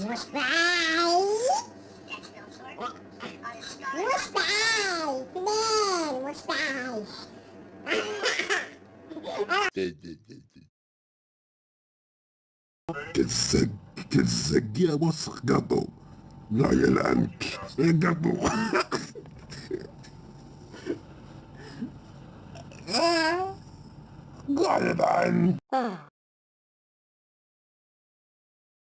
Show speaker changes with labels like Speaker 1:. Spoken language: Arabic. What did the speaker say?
Speaker 1: وش بعاي؟ وش بعاي؟ فلان وش بعاي؟
Speaker 2: كتسق كتسق يا وسخ قطو. لا يلعنك يا قطو. قاعد عنك.